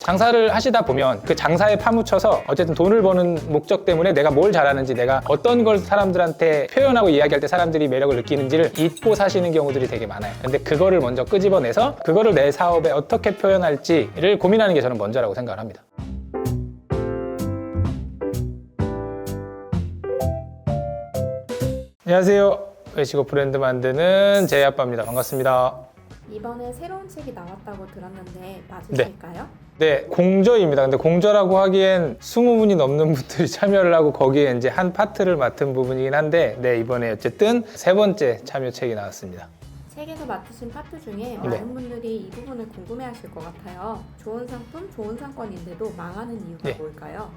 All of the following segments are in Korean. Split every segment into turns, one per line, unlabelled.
장사를 하시다 보면 그 장사에 파묻혀서 어쨌든 돈을 버는 목적 때문에 내가 뭘 잘하는지, 내가 어떤 걸 사람들한테 표현하고 이야기할 때 사람들이 매력을 느끼는지를 잊고 사시는 경우들이 되게 많아요. 근데 그거를 먼저 끄집어내서 그거를 내 사업에 어떻게 표현할지를 고민하는 게 저는 먼저라고 생각을 합니다. 안녕하세요. 외식업 브랜드 만드는 제이아빠입니다. 반갑습니다.
이번에 새로운 책이 나왔다고 들었는데 맞으실까요?
네, 공저입니다. 근데 공저라고 하기엔 20분이 넘는 분들이 참여를 하고 거기에 이제 한 파트를 맡은 부분이긴 한데, 네, 이번에 어쨌든 세 번째 참여책이 나왔습니다.
책에서 맡으신 파트 중에 많은 분들이 이 부분을 궁금해하실 것 같아요. 좋은 상품, 좋은 상권인데도 망하는 이유가 뭘까요?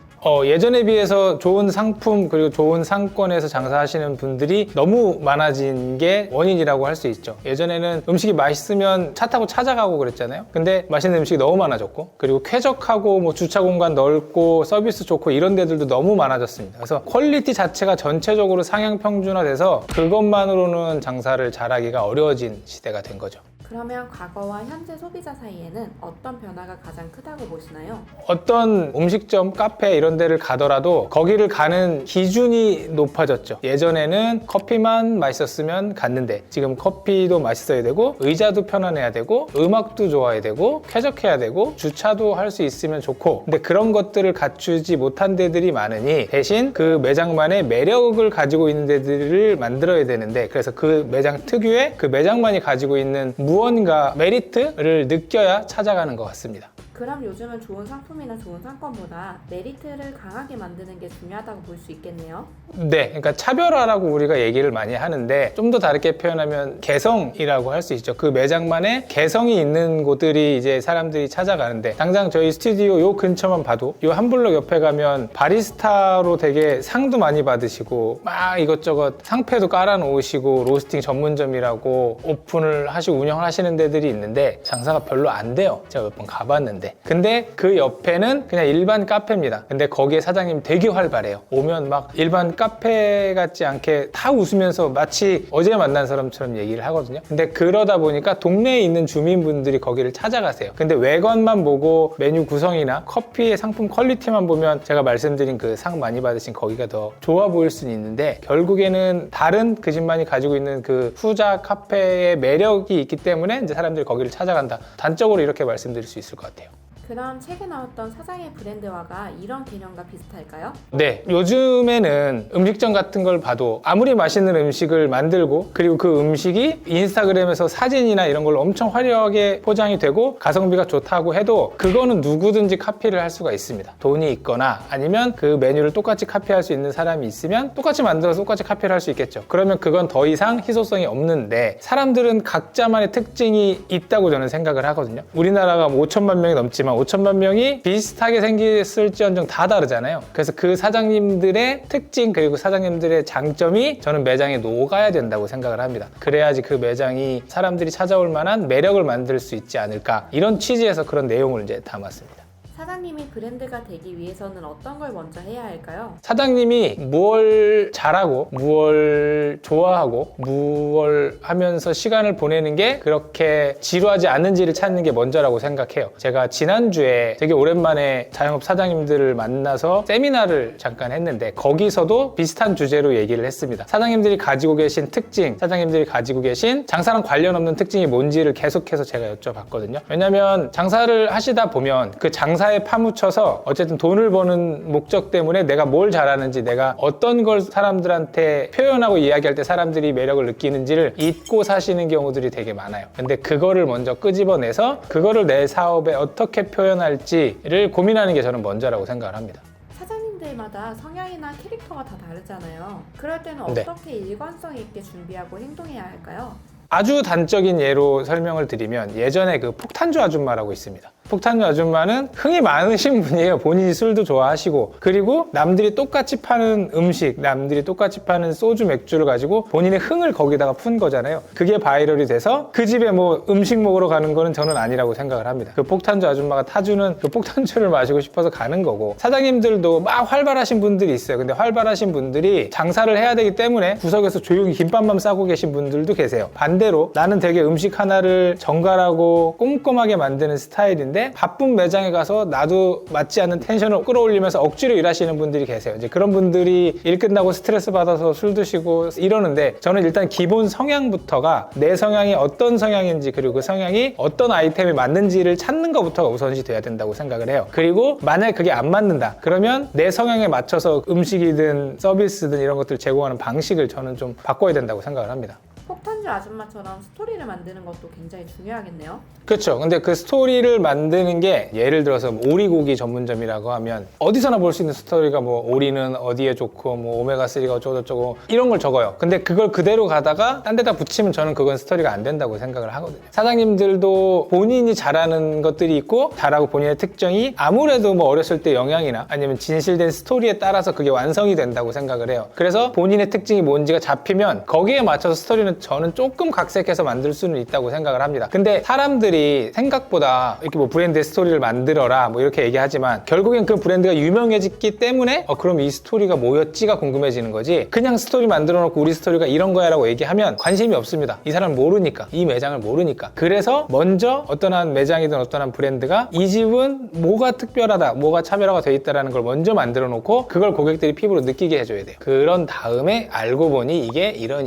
예전에 비해서 좋은 상품 그리고 좋은 상권에서 장사하시는 분들이 너무 많아진 게 원인이라고 할 수 있죠. 예전에는 음식이 맛있으면 차 타고 찾아가고 그랬잖아요. 근데 맛있는 음식이 너무 많아졌고, 그리고 쾌적하고 뭐 주차 공간 넓고 서비스 좋고 이런 데들도 너무 많아졌습니다. 그래서 퀄리티 자체가 전체적으로 상향 평준화돼서 그것만으로는 장사를 잘하기가 어려워진 시대가 된 거죠.
그러면 과거와 현재 소비자 사이에는 어떤 변화가 가장 크다고 보시나요?
어떤 음식점, 카페 이런 데를 가더라도 거기를 가는 기준이 높아졌죠. 예전에는 커피만 맛있었으면 갔는데 지금 커피도 맛있어야 되고, 의자도 편안해야 되고, 음악도 좋아야 되고, 쾌적해야 되고, 주차도 할 수 있으면 좋고, 근데 그런 것들을 갖추지 못한 데들이 많으니 대신 그 매장만의 매력을 가지고 있는 데들을 만들어야 되는데, 그래서 그 매장 특유의 그 매장만이 가지고 있는 무언가 메리트를 느껴야 찾아가는 것 같습니다.
그럼 요즘은 좋은 상품이나 좋은 상권보다 메리트를 강하게 만드는 게 중요하다고 볼 수 있겠네요.
네, 그러니까 차별화라고 우리가 얘기를 많이 하는데, 좀 더 다르게 표현하면 개성이라고 할 수 있죠. 그 매장만의 개성이 있는 곳들이 이제 사람들이 찾아가는데, 당장 저희 스튜디오 요 근처만 봐도 요 한 블록 옆에 가면 바리스타로 되게 상도 많이 받으시고 막 이것저것 상패도 깔아놓으시고 로스팅 전문점이라고 오픈을 하시고 운영을 하시는 데들이 있는데 장사가 별로 안 돼요. 제가 몇 번 가봤는데. 근데 그 옆에는 그냥 일반 카페입니다. 근데 거기에 사장님 되게 활발해요. 오면 막 일반 카페 같지 않게 다 웃으면서 마치 어제 만난 사람처럼 얘기를 하거든요. 근데 그러다 보니까 동네에 있는 주민분들이 거기를 찾아가세요. 근데 외관만 보고 메뉴 구성이나 커피의 상품 퀄리티만 보면 제가 말씀드린 그 상 많이 받으신 거기가 더 좋아 보일 수는 있는데, 결국에는 다른 그 집만이 가지고 있는 그 후자 카페의 매력이 있기 때문에 이제 사람들이 거기를 찾아간다. 단적으로 이렇게 말씀드릴 수 있을 것 같아요.
그럼 책에 나왔던 사장의 브랜드화가 이런 개념과 비슷할까요?
네, 요즘에는 음식점 같은 걸 봐도 아무리 맛있는 음식을 만들고, 그리고 그 음식이 인스타그램에서 사진이나 이런 걸로 엄청 화려하게 포장이 되고 가성비가 좋다고 해도 그거는 누구든지 카피를 할 수가 있습니다. 돈이 있거나 아니면 그 메뉴를 똑같이 카피할 수 있는 사람이 있으면 똑같이 만들어서 똑같이 카피를 할 수 있겠죠. 그러면 그건 더 이상 희소성이 없는데, 사람들은 각자만의 특징이 있다고 저는 생각을 하거든요. 우리나라가 5천만 명이 넘지만 5천만 명이 비슷하게 생겼을지언정 다 다르잖아요. 그래서 그 사장님들의 특징 그리고 사장님들의 장점이 저는 매장에 녹아야 된다고 생각을 합니다. 그래야지 그 매장이 사람들이 찾아올 만한 매력을 만들 수 있지 않을까, 이런 취지에서 그런 내용을 이제 담았습니다.
사장님이 브랜드가 되기 위해서는 어떤 걸 먼저 해야 할까요?
사장님이 무얼 잘하고 무얼 좋아하고 무얼 하면서 시간을 보내는 게 그렇게 지루하지 않은지를 찾는 게 먼저라고 생각해요. 제가 지난주에 되게 오랜만에 자영업 사장님들을 만나서 세미나를 잠깐 했는데, 거기서도 비슷한 주제로 얘기를 했습니다. 사장님들이 가지고 계신 특징, 사장님들이 가지고 계신 장사랑 관련 없는 특징이 뭔지를 계속해서 제가 여쭤봤거든요. 왜냐면 장사를 하시다 보면 그 장사에 파묻혀서 어쨌든 돈을 버는 목적 때문에 내가 뭘 잘하는지, 내가 어떤 걸 사람들한테 표현하고 이야기할 때 사람들이 매력을 느끼는지를 잊고 사시는 경우들이 되게 많아요. 근데 그거를 먼저 끄집어내서 그거를 내 사업에 어떻게 표현할지를 고민하는 게 저는 먼저라고 생각을 합니다.
사장님들마다 성향이나 캐릭터가 다 다르잖아요. 그럴 때는 어떻게 일관성 있게 준비하고 행동해야 할까요?
아주 단적인 예로 설명을 드리면, 예전에 그 폭탄주 아줌마라고 있습니다. 폭탄주 아줌마는 흥이 많으신 분이에요. 본인이 술도 좋아하시고, 그리고 남들이 똑같이 파는 음식, 남들이 똑같이 파는 소주, 맥주를 가지고 본인의 흥을 거기다가 푼 거잖아요. 그게 바이럴이 돼서 그 집에 뭐 음식 먹으러 가는 거는 저는 아니라고 생각을 합니다. 그 폭탄주 아줌마가 타주는 그 폭탄주를 마시고 싶어서 가는 거고, 사장님들도 막 활발하신 분들이 있어요. 근데 활발하신 분들이 장사를 해야 되기 때문에 구석에서 조용히 김밥만 싸고 계신 분들도 계세요. 반대로 나는 되게 음식 하나를 정갈하고 꼼꼼하게 만드는 스타일인데 되는데 바쁜 매장에 가서 나도 맞지 않는 텐션을 끌어올리면서 억지로 일하시는 분들이 계세요. 이제 그런 분들이 일 끝나고 스트레스 받아서 술 드시고 이러는데 저는 일단 기본 성향부터가 내 성향이 어떤 성향인지 그리고 그 성향이 어떤 아이템에 맞는지를 찾는 것부터가 우선시 돼야 된다고 생각을 해요. 그리고 만약에 그게 안 맞는다 그러면 내 성향에 맞춰서 음식이든 서비스든 이런 것들을 제공하는 방식을 저는 좀 바꿔야 된다고 생각을 합니다.
폭탄주 아줌마처럼 스토리를 만드는 것도 굉장히 중요하겠네요.
그렇죠. 근데 그 스토리를 만드는 게 예를 들어서 뭐 오리고기 전문점이라고 하면 어디서나 볼 수 있는 스토리가 뭐 오리는 어디에 좋고 뭐 오메가3가 어쩌고저쩌고 이런 걸 적어요. 근데 그걸 그대로 가다가 딴 데다 붙이면 저는 그건 스토리가 안 된다고 생각을 하거든요. 사장님들도 본인이 잘하는 것들이 있고 잘하고 본인의 특정이 아무래도 뭐 어렸을 때 영향이나 아니면 진실된 스토리에 따라서 그게 완성이 된다고 생각을 해요. 그래서 본인의 특징이 뭔지가 잡히면 거기에 맞춰서 스토리는 저는 조금 각색해서 만들 수는 있다고 생각을 합니다. 근데 사람들이 생각보다 이렇게 뭐 브랜드의 스토리를 만들어라 뭐 이렇게 얘기하지만 결국엔 그 브랜드가 유명해졌기 때문에 그럼 이 스토리가 뭐였지가 궁금해지는 거지 그냥 스토리 만들어 놓고 우리 스토리가 이런 거야 라고 얘기하면 관심이 없습니다. 이 사람을 모르니까 이 매장을 모르니까. 그래서 먼저 어떤 한 매장이든 어떤 한 브랜드가 이 집은 뭐가 특별하다 뭐가 차별화가 돼 있다라는 걸 먼저 만들어 놓고 그걸 고객들이 피부로 느끼게 해줘야 돼요. 그런 다음에 알고 보니 이게 이런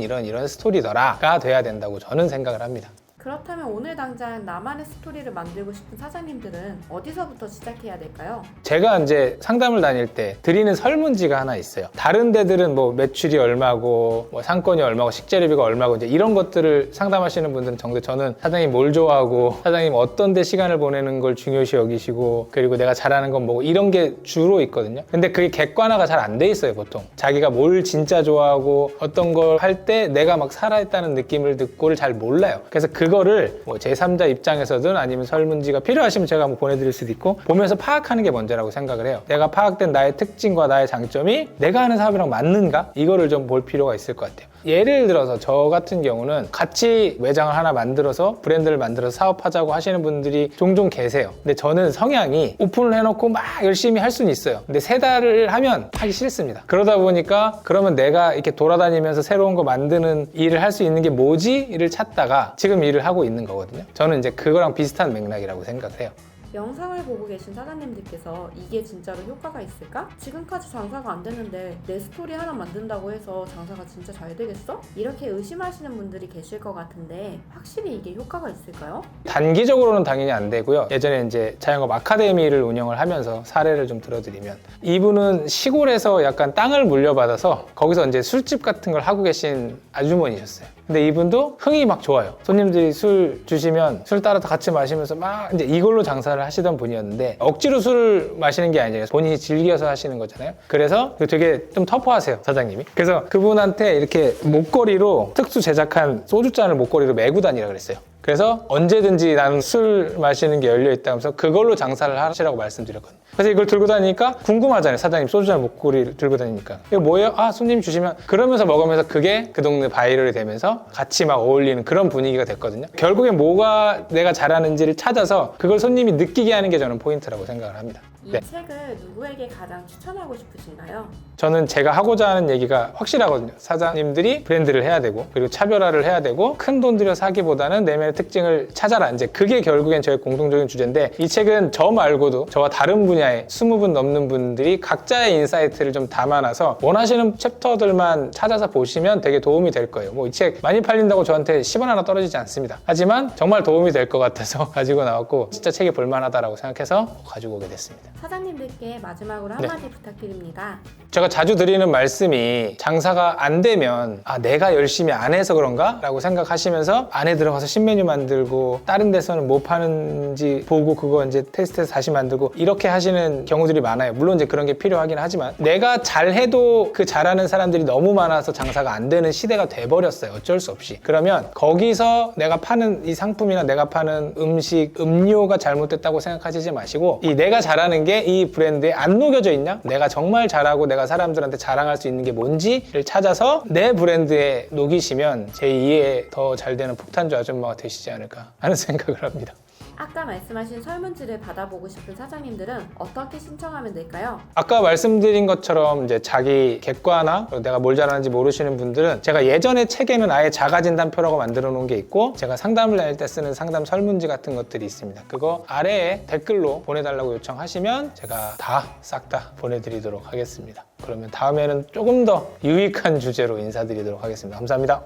스토리더라 가 돼야 된다고 저는 생각을 합니다.
그렇다면 오늘 당장 나만의 스토리를 만들고 싶은 사장님들은 어디서부터 시작해야 될까요?
제가 이제 상담을 다닐 때 드리는 설문지가 하나 있어요. 다른 데들은 뭐 매출이 얼마고 뭐 상권이 얼마고 식재료비가 얼마고 이제 이런 것들을 상담하시는 분들은 정말 저는 사장님 뭘 좋아하고 사장님 어떤 데 시간을 보내는 걸 중요시 여기시고 그리고 내가 잘하는 건 뭐고 이런 게 주로 있거든요. 근데 그게 객관화가 잘 안 돼 있어요 보통. 자기가 뭘 진짜 좋아하고 어떤 걸 할 때 내가 막 살아있다는 느낌을 듣고를 잘 몰라요. 그래서 그거를 뭐 제3자 입장에서든 아니면 설문지가 필요하시면 제가 한번 보내드릴 수도 있고 보면서 파악하는 게 먼저라고 생각을 해요. 내가 파악된 나의 특징과 나의 장점이 내가 하는 사업이랑 맞는가? 이거를 좀 볼 필요가 있을 것 같아요. 예를 들어서 저 같은 경우는 같이 매장을 하나 만들어서 브랜드를 만들어서 사업하자고 하시는 분들이 종종 계세요. 근데 저는 성향이 오픈을 해놓고 막 열심히 할 수는 있어요. 근데 3달을 하면 하기 싫습니다. 그러다 보니까 그러면 내가 이렇게 돌아다니면서 새로운 거 만드는 일을 할 수 있는 게 뭐지?를 찾다가 지금 일을 하고 있는 거거든요. 저는 이제 그거랑 비슷한 맥락이라고 생각을 해요.
영상을 보고 계신 사장님들께서 이게 진짜로 효과가 있을까? 지금까지 장사가 안 됐는데 내 스토리 하나 만든다고 해서 장사가 진짜 잘 되겠어? 이렇게 의심하시는 분들이 계실 것 같은데 확실히 이게 효과가 있을까요?
단기적으로는 당연히 안 되고요. 예전에 이제 자영업 아카데미를 운영을 하면서 사례를 좀 들어드리면 이분은 시골에서 약간 땅을 물려받아서 거기서 이제 술집 같은 걸 하고 계신 아주머니셨어요. 근데 이분도 흥이 막 좋아요. 손님들이 술 주시면 술 따라서 같이 마시면서 막 이제 이걸로 장사를 하시던 분이었는데 억지로 술을 마시는 게 아니에요. 본인이 즐겨서 하시는 거잖아요. 그래서 되게 좀 터프하세요, 사장님이. 그래서 그분한테 이렇게 목걸이로 특수 제작한 소주잔을 목걸이로 메고 다니라 그랬어요. 그래서 언제든지 나는 술 마시는 게 열려있다면서 그걸로 장사를 하시라고 말씀드렸거든요. 그래서 이걸 들고 다니니까 궁금하잖아요. 사장님 소주잔 목걸이를 들고 다니니까. 이거 뭐예요? 아, 손님 주시면. 그러면서 먹으면서 그게 그 동네 바이럴이 되면서 같이 막 어울리는 그런 분위기가 됐거든요. 결국엔 뭐가 내가 잘하는지를 찾아서 그걸 손님이 느끼게 하는 게 저는 포인트라고 생각을 합니다.
이
네.
책을 누구에게 가장 추천하고 싶으신가요?
저는 제가 하고자 하는 얘기가 확실하거든요. 사장님들이 브랜드를 해야 되고 그리고 차별화를 해야 되고 큰 돈 들여 사기보다는 내면의 특징을 찾아라. 이제 그게 결국엔 저의 공통적인 주제인데 이 책은 저 말고도 저와 다른 분야의 20분 넘는 분들이 각자의 인사이트를 좀 담아놔서 원하시는 챕터들만 찾아서 보시면 되게 도움이 될 거예요. 뭐 이 책 많이 팔린다고 저한테 10원 하나 떨어지지 않습니다. 하지만 정말 도움이 될 것 같아서 가지고 나왔고 진짜 책이 볼만하다라고 생각해서 가지고 오게 됐습니다.
사장님들께 마지막으로 한마디 부탁드립니다.
제가 자주 드리는 말씀이 장사가 안 되면 내가 열심히 안 해서 그런가? 라고 생각하시면서 안에 들어가서 신메뉴 만들고 다른 데서는 뭐 파는지 보고 그거 이제 테스트해서 다시 만들고 이렇게 하시는 경우들이 많아요. 물론 이제 그런 게 필요하긴 하지만 내가 잘해도 그 잘하는 사람들이 너무 많아서 장사가 안 되는 시대가 돼버렸어요. 어쩔 수 없이. 그러면 거기서 내가 파는 이 상품이나 내가 파는 음식, 음료가 잘못됐다고 생각하시지 마시고 이 내가 잘하는 게 이 브랜드에 안 녹여져 있냐? 내가 정말 잘하고 내가 사람들한테 자랑할 수 있는 게 뭔지를 찾아서 내 브랜드에 녹이시면 제2의 더 잘 되는 폭탄주 아줌마가 되시지 않을까 하는 생각을 합니다.
아까 말씀하신 설문지를 받아보고 싶은 사장님들은 어떻게 신청하면 될까요?
아까 말씀드린 것처럼 이제 자기 객관화, 내가 뭘 잘하는지 모르시는 분들은 제가 예전에 책에는 아예 자가진단표라고 만들어 놓은 게 있고 제가 상담을 할 때 쓰는 상담 설문지 같은 것들이 있습니다. 그거 아래에 댓글로 보내달라고 요청하시면 제가 다 싹 다 보내드리도록 하겠습니다. 그러면 다음에는 조금 더 유익한 주제로 인사드리도록 하겠습니다. 감사합니다.